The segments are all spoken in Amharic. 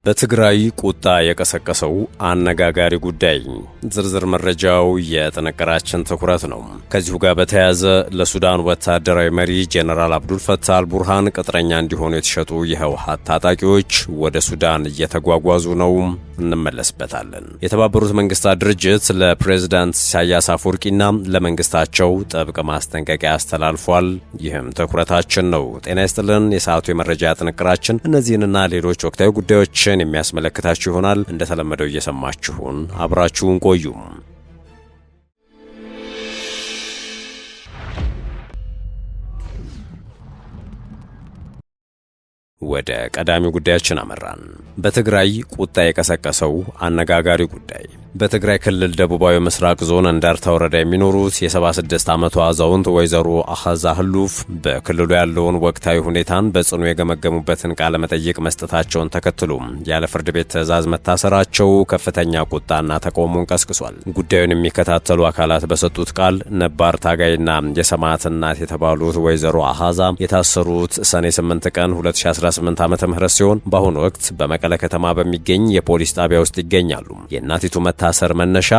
በትግራይ ቁጣ የቀሰቀሰው አነጋጋሪ ጉዳይ ዝርዝር መረጃው የጥንቅራችን ትኩረት ነው። ከዚሁ ጋር በተያያዘ ለሱዳን ወታደራዊ መሪ ጄኔራል አብዱል ፈታህ አልቡርሃን ቅጥረኛ እንዲሆኑ የተሸጡ የህወሓት ታጣቂዎች ወደ ሱዳን እየተጓጓዙ ነው። እንመለስበታለን። የተባበሩት መንግስታት ድርጅት ለፕሬዝዳንት ኢሳያስ አፈወርቂና ለመንግስታቸው ጥብቅ ማስጠንቀቂያ አስተላልፏል። ይህም ትኩረታችን ነው። ጤና ይስጥልን። የሰዓቱ የመረጃ ጥንቅራችን እነዚህንና ሌሎች ወቅታዊ ጉዳዮችን የሚያስመለክታችሁ ይሆናል። እንደተለመደው እየሰማችሁን አብራችሁን ቆዩ። ወደ ቀዳሚው ጉዳያችን አመራን። በትግራይ ቁጣ የቀሰቀሰው አነጋጋሪ ጉዳይ በትግራይ ክልል ደቡባዊ ምስራቅ ዞን እንዳርታ ወረዳ የሚኖሩት የ76 ዓመቷ አዛውንት ወይዘሮ አኸዛ ህሉፍ በክልሉ ያለውን ወቅታዊ ሁኔታን በጽኑ የገመገሙበትን ቃለ መጠይቅ መስጠታቸውን ተከትሎ ያለ ፍርድ ቤት ትዕዛዝ መታሰራቸው ከፍተኛ ቁጣና ተቃውሞን ቀስቅሷል። ጉዳዩን የሚከታተሉ አካላት በሰጡት ቃል ነባር ታጋይና የሰማዕት እናት የተባሉት ወይዘሮ አኸዛ የታሰሩት ሰኔ 8 ቀን 2018 ዓመተ ምህረት ሲሆን በአሁኑ ወቅት በመቀለ ከተማ በሚገኝ የፖሊስ ጣቢያ ውስጥ ይገኛሉ። የእናቲቱ መታሰር መነሻ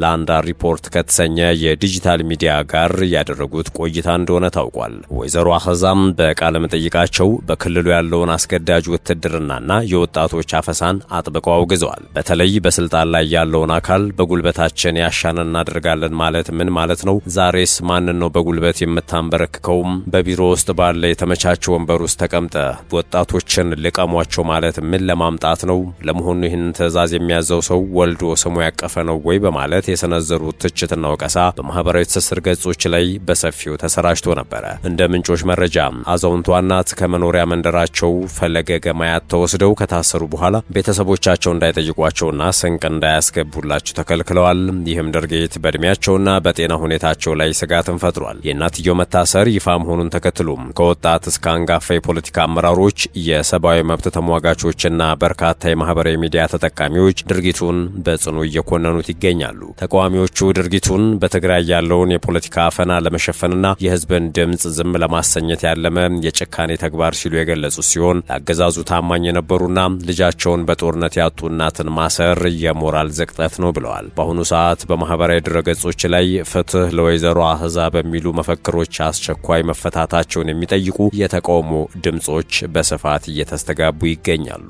ላንዳር ሪፖርት ከተሰኘ የዲጂታል ሚዲያ ጋር ያደረጉት ቆይታ እንደሆነ ታውቋል። ወይዘሮ አኸዛም በቃለ መጠይቃቸው በክልሉ ያለውን አስገዳጅ ውትድርናና የወጣቶች አፈሳን አጥብቀው አውግዘዋል። በተለይ በስልጣን ላይ ያለውን አካል በጉልበታችን ያሻን እናደርጋለን ማለት ምን ማለት ነው? ዛሬስ ማንን ነው በጉልበት የምታንበረክከውም? በቢሮ ውስጥ ባለ የተመቻቸ ወንበር ውስጥ ተቀምጠ ወጣቶችን ልቀሟቸው ማለት ምን ለማምጣት ነው? ለመሆኑ ይህንን ትዕዛዝ የሚያዘው ሰው ወልዶ ስሙ ያቀፈ ነው ወይ? በማለት የሰነዘሩት ትችትና ወቀሳ በማህበራዊ ትስስር ገጾች ላይ በሰፊው ተሰራጭቶ ነበረ። እንደ ምንጮች መረጃ አዛውንቷ እናት ከመኖሪያ መንደራቸው ፈለገ ገማያት ተወስደው ከታሰሩ በኋላ ቤተሰቦቻቸው እንዳይጠይቋቸውና ስንቅ እንዳያስገቡላቸው ተከልክለዋል። ይህም ድርጊት በእድሜያቸውና በጤና ሁኔታቸው ላይ ስጋትን ፈጥሯል። የእናትየው መታሰር ይፋ መሆኑን ተከትሎ ከወጣት እስከ አንጋፋ የፖለቲካ አመራሮች፣ የሰብአዊ መብት ተሟጋቾችና በርካታ የማህበራዊ ሚዲያ ተጠቃሚዎች ድርጊቱን በጽኑ እየኮነኑት ይገኛሉ። ተቃዋሚዎቹ ድርጊቱን በትግራይ ያለውን የፖለቲካ አፈና ለመሸፈንና የህዝብን ድምጽ ዝም ለማሰኘት ያለመ የጭካኔ ተግባር ሲሉ የገለጹ ሲሆን ለአገዛዙ ታማኝ የነበሩና ልጃቸውን በጦርነት ያጡ እናትን ማሰር የሞራል ዝቅጠት ነው ብለዋል። በአሁኑ ሰዓት በማህበራዊ ድረገጾች ላይ ፍትህ ለወይዘሮ አኸዛ በሚሉ መፈክሮች አስቸኳይ መፈታታቸውን የሚጠይቁ የተቃውሞ ድምጾች በስፋት እየተስተጋቡ ይገኛሉ።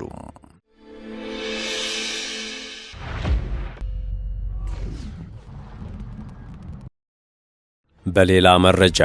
በሌላ መረጃ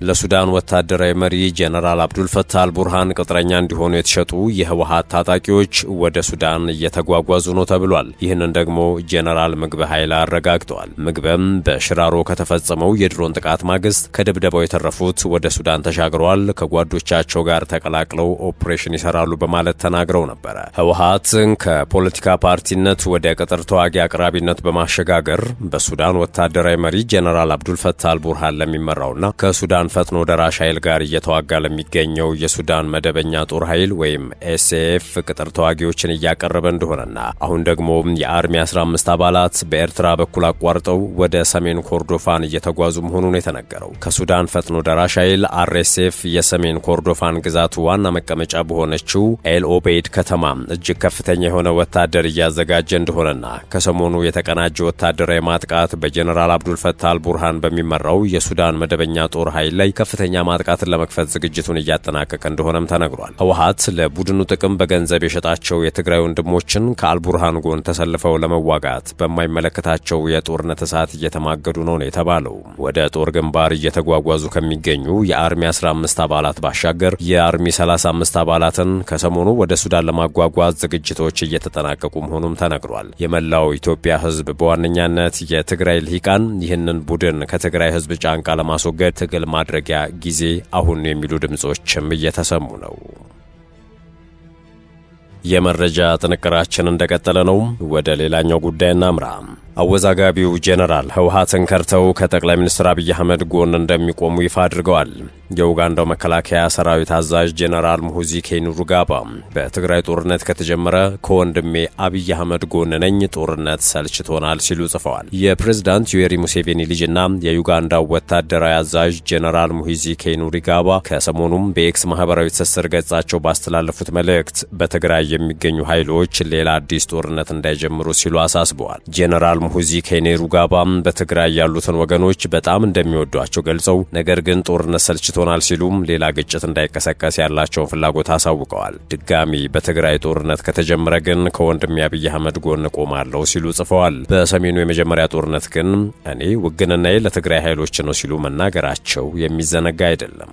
ለሱዳን ወታደራዊ መሪ ጄኔራል አብዱል ፈታህ አልቡርሃን ቅጥረኛ እንዲሆኑ የተሸጡ የህወሓት ታጣቂዎች ወደ ሱዳን እየተጓጓዙ ነው ተብሏል። ይህንን ደግሞ ጄኔራል ምግበ ኃይለ አረጋግጠዋል። ምግበም በሽራሮ ከተፈጸመው የድሮን ጥቃት ማግስት ከድብደባው የተረፉት ወደ ሱዳን ተሻግረዋል፣ ከጓዶቻቸው ጋር ተቀላቅለው ኦፕሬሽን ይሰራሉ በማለት ተናግረው ነበረ። ህወሓትን ከፖለቲካ ፓርቲነት ወደ ቅጥር ተዋጊ አቅራቢነት በማሸጋገር በሱዳን ወታደራዊ መሪ ጄኔራል አብዱል ፈታህ አልቡርሃን ለሚመራውና ከሱዳን ፈጥኖ ደራሽ ኃይል ጋር እየተዋጋ ለሚገኘው የሱዳን መደበኛ ጦር ኃይል ወይም ኤስኤፍ ቅጥር ተዋጊዎችን እያቀረበ እንደሆነና አሁን ደግሞ የአርሚ 15 አባላት በኤርትራ በኩል አቋርጠው ወደ ሰሜን ኮርዶፋን እየተጓዙ መሆኑን የተነገረው ከሱዳን ፈጥኖ ደራሽ ኃይል አርኤስኤፍ የሰሜን ኮርዶፋን ግዛቱ ዋና መቀመጫ በሆነችው ኤል ኦቤይድ ከተማ እጅግ ከፍተኛ የሆነ ወታደር እያዘጋጀ እንደሆነና ከሰሞኑ የተቀናጀ ወታደራዊ ማጥቃት በጄኔራል አብዱል ፈታህ አልቡርሃን በሚመራው የሱዳን መደበኛ ጦር ኃይል ላይ ከፍተኛ ማጥቃትን ለመክፈት ዝግጅቱን እያጠናቀቀ እንደሆነም ተነግሯል። ህወሓት ለቡድኑ ጥቅም በገንዘብ የሸጣቸው የትግራይ ወንድሞችን ከአልቡርሃን ጎን ተሰልፈው ለመዋጋት በማይመለከታቸው የጦርነት እሳት እየተማገዱ ነው የተባለው። ወደ ጦር ግንባር እየተጓጓዙ ከሚገኙ የአርሚ 15 አባላት ባሻገር የአርሚ 35 አባላትን ከሰሞኑ ወደ ሱዳን ለማጓጓዝ ዝግጅቶች እየተጠናቀቁ መሆኑም ተነግሯል። የመላው ኢትዮጵያ ህዝብ በዋነኛነት የትግራይ ልሂቃን ይህንን ቡድን ከትግራይ ህዝብ ጫንቃ ለማስወገድ ትግል ማድረጊያ ጊዜ አሁን የሚሉ ድምጾችም እየተሰሙ ነው። የመረጃ ጥንቅራችን እንደቀጠለ ነው። ወደ ሌላኛው ጉዳይ እናምራ። አወዛጋቢው ጄኔራል ህወሓትን ከርተው ከጠቅላይ ሚኒስትር አብይ አህመድ ጎን እንደሚቆሙ ይፋ አድርገዋል። የኡጋንዳው መከላከያ ሰራዊት አዛዥ ጄኔራል ሙሁዚ ኬይኑሩጋባ በትግራይ ጦርነት ከተጀመረ ከወንድሜ አብይ አህመድ ጎን ነኝ፣ ጦርነት ሰልችቶናል ሲሉ ጽፈዋል። የፕሬዝዳንት ዩዌሪ ሙሴቬኒ ልጅና የዩጋንዳው ወታደራዊ አዛዥ ጄኔራል ሙሁዚ ኬይኑሩጋባ ከሰሞኑም በኤክስ ማህበራዊ ትስስር ገጻቸው ባስተላለፉት መልእክት በትግራይ የሚገኙ ኃይሎች ሌላ አዲስ ጦርነት እንዳይጀምሩ ሲሉ አሳስበዋል። ጄኔራል ሙሁዚ ኬይኑሩጋባ በትግራይ ያሉትን ወገኖች በጣም እንደሚወዷቸው ገልጸው ነገር ግን ጦርነት ሰልችቶናል ሲሉም ሌላ ግጭት እንዳይቀሰቀስ ያላቸውን ፍላጎት አሳውቀዋል። ድጋሚ በትግራይ ጦርነት ከተጀመረ ግን ከወንድሜ አብይ አህመድ ጎን ቆማለሁ ሲሉ ጽፈዋል። በሰሜኑ የመጀመሪያ ጦርነት ግን እኔ ውግንናዬ ለትግራይ ኃይሎች ነው ሲሉ መናገራቸው የሚዘነጋ አይደለም።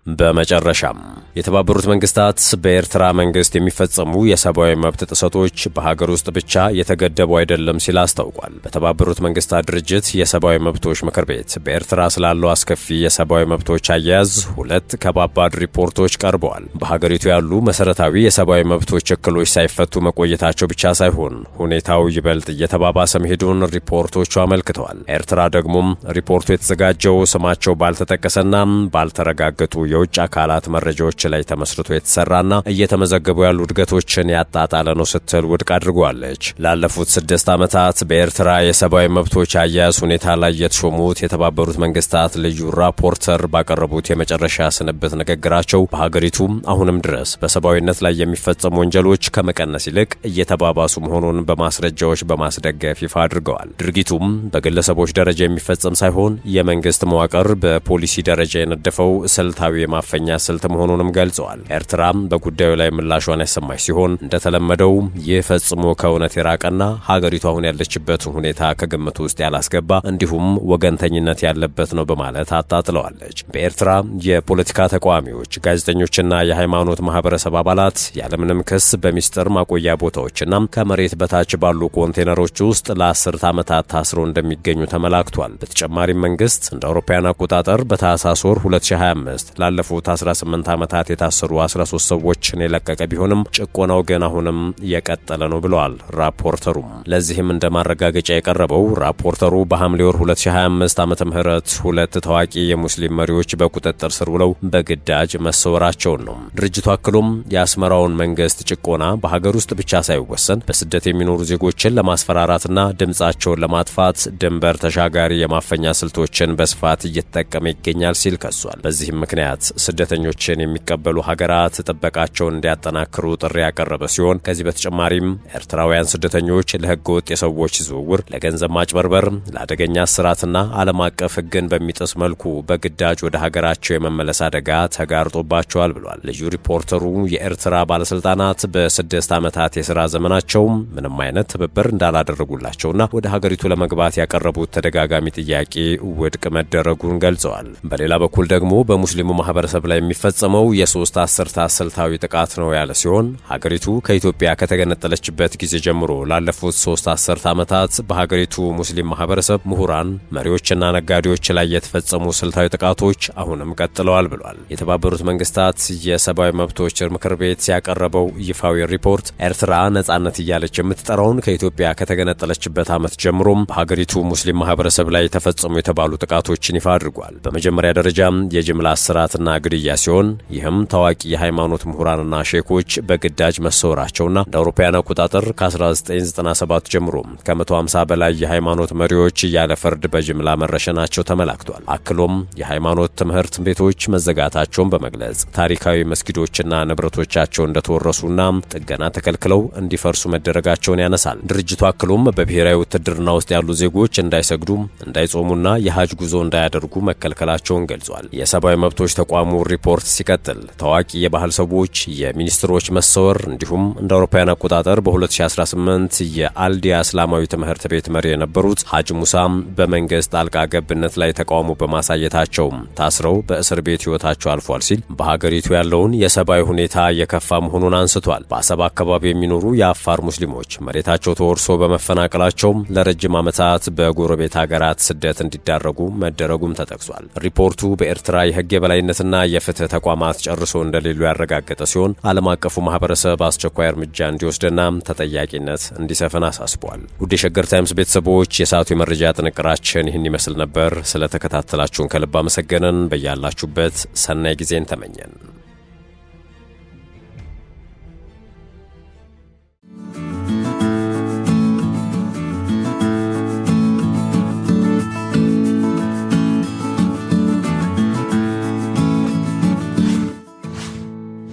በመጨረሻም የተባበሩት መንግስታት በኤርትራ መንግስት የሚፈጸሙ የሰብአዊ መብት ጥሰቶች በሀገር ውስጥ ብቻ የተገደቡ አይደለም ሲል አስታውቋል። በተባበሩት መንግስታት ድርጅት የሰብአዊ መብቶች ምክር ቤት በኤርትራ ስላለው አስከፊ የሰብአዊ መብቶች አያያዝ 2 ከባባድ ሪፖርቶች ቀርበዋል። በሀገሪቱ ያሉ መሰረታዊ የሰብአዊ መብቶች እክሎች ሳይፈቱ መቆየታቸው ብቻ ሳይሆን ሁኔታው ይበልጥ እየተባባሰ መሄዱን ሪፖርቶቹ አመልክተዋል። ኤርትራ ደግሞም ሪፖርቱ የተዘጋጀው ስማቸው ባልተጠቀሰና ባልተረጋገጡ የውጭ አካላት መረጃዎች ላይ ተመስርቶ የተሰራና እየተመዘገቡ ያሉ እድገቶችን ያጣጣለ ነው ስትል ውድቅ አድርጓለች። ላለፉት 6 ዓመታት በኤርትራ የሰብአዊ መብቶች አያያዝ ሁኔታ ላይ የተሾሙት የተባበሩት መንግስታት ልዩ ራፖርተር ባቀረቡት የመጨረሻ ስንብት ንግግራቸው በሀገሪቱ አሁንም ድረስ በሰብአዊነት ላይ የሚፈጸሙ ወንጀሎች ከመቀነስ ይልቅ እየተባባሱ መሆኑን በማስረጃዎች በማስደገፍ ይፋ አድርገዋል። ድርጊቱም በግለሰቦች ደረጃ የሚፈጸም ሳይሆን የመንግስት መዋቅር በፖሊሲ ደረጃ የነደፈው ስልታዊ የማፈኛ ስልት መሆኑንም ገልጸዋል። ኤርትራም በጉዳዩ ላይ ምላሿን ያሰማች ሲሆን እንደተለመደው ይህ ፈጽሞ ከእውነት የራቀና ሀገሪቱ አሁን ያለችበትን ሁኔታ ከግምት ውስጥ ያላስገባ እንዲሁም ወገንተኝነት ያለበት ነው በማለት አጣጥለዋለች። በኤርትራ የፖለቲካ ተቃዋሚዎች፣ ጋዜጠኞችና የሃይማኖት ማህበረሰብ አባላት ያለምንም ክስ በሚስጥር ማቆያ ቦታዎችና ከመሬት በታች ባሉ ኮንቴነሮች ውስጥ ለ10 ዓመታት ታስረው እንደሚገኙ ተመላክቷል። በተጨማሪም መንግስት እንደ አውሮፓውያን አቆጣጠር በታህሳስ ወር 2025 ላለፉት 18 ዓመታት የታሰሩ 13 ሰዎችን የለቀቀ ቢሆንም ጭቆናው ግን አሁንም የቀጠለ ነው ብለዋል ራፖርተሩም። ለዚህም እንደ ማረጋገጫ የቀረበው ራፖርተሩ በሐምሌ ወር 2025 ዓመተ ምህረት 2 ታዋቂ የሙስሊም መሪዎች በቁጥጥር ስር ውለው በግዳጅ መሰወራቸውን ነው። ድርጅቱ አክሎም የአስመራውን መንግስት ጭቆና በሀገር ውስጥ ብቻ ሳይወሰን በስደት የሚኖሩ ዜጎችን ለማስፈራራትና ድምጻቸውን ለማጥፋት ድንበር ተሻጋሪ የማፈኛ ስልቶችን በስፋት እየተጠቀመ ይገኛል ሲል ከሷል። በዚህም ምክንያት ስደተኞችን የሚቀበሉ ሀገራት ጥበቃቸውን እንዲያጠናክሩ ጥሪ ያቀረበ ሲሆን ከዚህ በተጨማሪም ኤርትራውያን ስደተኞች ለህገ ወጥ የሰዎች ዝውውር፣ ለገንዘብ ማጭበርበር፣ ለአደገኛ እስራትና ዓለም አቀፍ ህግን በሚጥስ መልኩ በግዳጅ ወደ ሀገራቸው የመመለስ አደጋ ተጋርጦባቸዋል ብሏል። ልዩ ሪፖርተሩ የኤርትራ ባለስልጣናት በ6 ዓመታት የሥራ ዘመናቸው ምንም አይነት ትብብር እንዳላደረጉላቸውና ወደ ሀገሪቱ ለመግባት ያቀረቡት ተደጋጋሚ ጥያቄ ውድቅ መደረጉን ገልጸዋል። በሌላ በኩል ደግሞ በሙስሊሙ ማህበረሰብ ላይ የሚፈጸመው የ3 አስርታት ስልታዊ ጥቃት ነው ያለ ሲሆን ሀገሪቱ ከኢትዮጵያ ከተገነጠለችበት ጊዜ ጀምሮ ላለፉት 3 አስርት ዓመታት በሀገሪቱ ሙስሊም ማህበረሰብ፣ ምሁራን፣ መሪዎችና ነጋዴዎች ላይ የተፈጸሙ ስልታዊ ጥቃቶች አሁንም ቀጥለዋል ብሏል። የተባበሩት መንግስታት የሰብአዊ መብቶች ምክር ቤት ያቀረበው ይፋዊ ሪፖርት ኤርትራ ነጻነት እያለች የምትጠራውን ከኢትዮጵያ ከተገነጠለችበት ዓመት ጀምሮም በሀገሪቱ ሙስሊም ማህበረሰብ ላይ ተፈጸሙ የተባሉ ጥቃቶችን ይፋ አድርጓል። በመጀመሪያ ደረጃም የጅምላ እስራትና ግድያ ሲሆን ይህም ታዋቂ የሃይማኖት ምሁራንና ሼኮች በግዳጅ መሰወራቸውና እንደ አውሮፓውያን አቆጣጠር ከ1997 ጀምሮ ከ150 በላይ የሃይማኖት መሪዎች ያለ ፍርድ በጅምላ መረሸናቸው ተመላክቷል። አክሎም የሃይማኖት ትምህርት ቤቶች መዘጋታቸውን በመግለጽ ታሪካዊ መስጊዶችና ንብረቶቻቸው እንደተወረሱና ጥገና ተከልክለው እንዲፈርሱ መደረጋቸውን ያነሳል። ድርጅቱ አክሎም በብሔራዊ ውትድርና ውስጥ ያሉ ዜጎች እንዳይሰግዱ፣ እንዳይጾሙና የሀጅ ጉዞ እንዳያደርጉ መከልከላቸውን ገልጿል። የሰብአዊ መብቶች ተቋሙ ሪፖርት ሲቀጥል ታዋቂ የባህል ሰዎች፣ የሚኒስትሮች መሰወር እንዲሁም እንደ አውሮፓውያን አቆጣጠር በ2018 የአልዲያ እስላማዊ ትምህርት ቤት መሪ የነበሩት ሀጅ ሙሳም በመንግስት ጣልቃ ገብነት ላይ ተቃውሞ በማሳየታቸው ታስረው በእስር ቤት ህይወታቸው አልፏል ሲል በሀገሪቱ ያለውን የሰብአዊ ሁኔታ የከፋ መሆኑን አንስቷል። በአሰብ አካባቢ የሚኖሩ የአፋር ሙስሊሞች መሬታቸው ተወርሶ በመፈናቀላቸው ለረጅም ዓመታት በጎረቤት ሀገራት ስደት እንዲዳረጉ መደረጉም ተጠቅሷል። ሪፖርቱ በኤርትራ የህግ የበላይነት የዳኝነትና የፍትህ ተቋማት ጨርሶ እንደሌሉ ያረጋገጠ ሲሆን ዓለም አቀፉ ማህበረሰብ አስቸኳይ እርምጃ እንዲወስድና ተጠያቂነት እንዲሰፍን አሳስቧል። ውድ የሸገር ታይምስ ቤተሰቦች የሰዓቱ የመረጃ ጥንቅራችን ይህን ይመስል ነበር። ስለተከታተላችሁን ከልብ አመሰገንን። በያላችሁበት ሰናይ ጊዜን ተመኘን።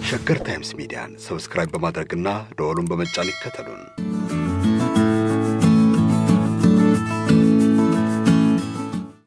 ሸገር ታይምስ ሚዲያን ሰብስክራይብ በማድረግና ደወሉን በመጫን ይከተሉን።